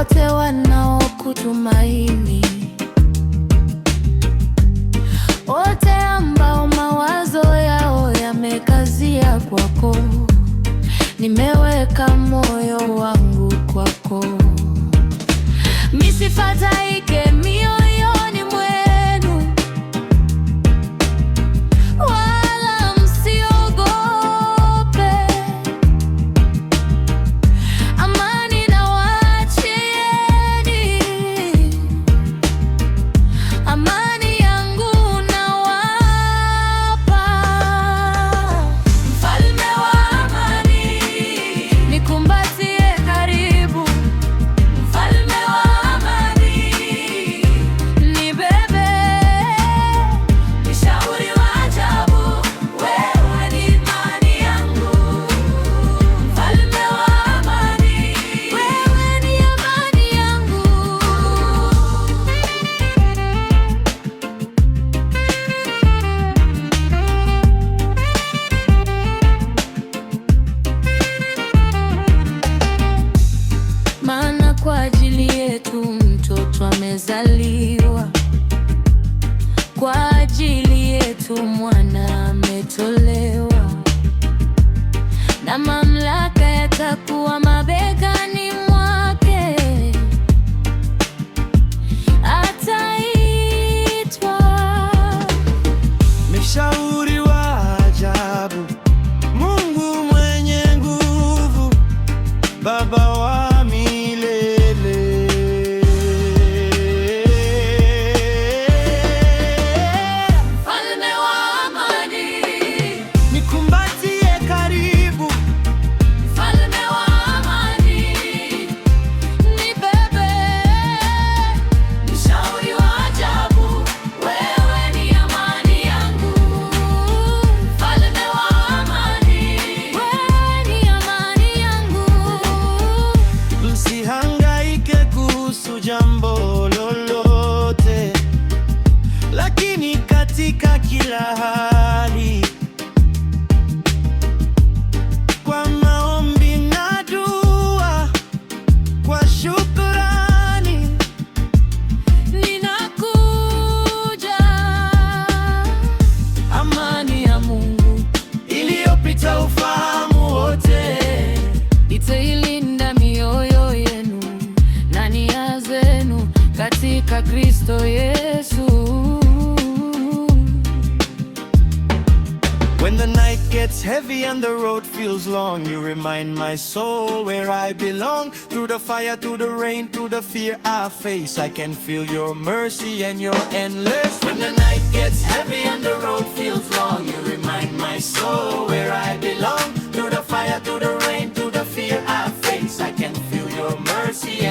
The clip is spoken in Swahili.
wote wanaokutumaini, wote ambao mawazo yao yamekazia kwako. Nimeweka moyo wangu kwako, misifadhaike mioyoni mwenu, wala msiogope. Amani nawaachieni, amani yangu nawapa. Mfalme wa amani, nikumbatie karibu. Mfalme wa amani, nibebe. Mshauri wa ajabu, wewe ni imani yangu. Mfalme wa amani, wewe ni amani yangu. Maana kwa ajili yetu mtoto amezaliwa, kwa ajili yetu mwana ametolewa, na mamlaka yatakuwa mabegani mwake. Ataitwa Mshauri wa ajabu, Mungu mwenye nguvu, Baba wa milele. mfalme wa amani, Nikumbatie karibu. mfalme wa amani, nibebe. Mshauri wa ajabu, wewe ni amani yangu. Mfalme wa amani, wewe ni amani yangu. Msihangaike kuhusu jambo lolote, lakini katika kila hali, kwa maombi na dua, kwa shukrani, Ninakuja. Amani ya Mungu iliyopita ufahamu wote, itailinda mioyo yenu na nia zenu katika Kristo Yesu. When the night gets heavy and the road feels long, you remind my soul where I belong. Through the fire, through the rain, through the fear I face, I can feel your mercy and your endless. When the night gets heavy and the road feels long, you remind my soul where I belong. Through the fire, through the rain, through the fear I face, I can feel your mercy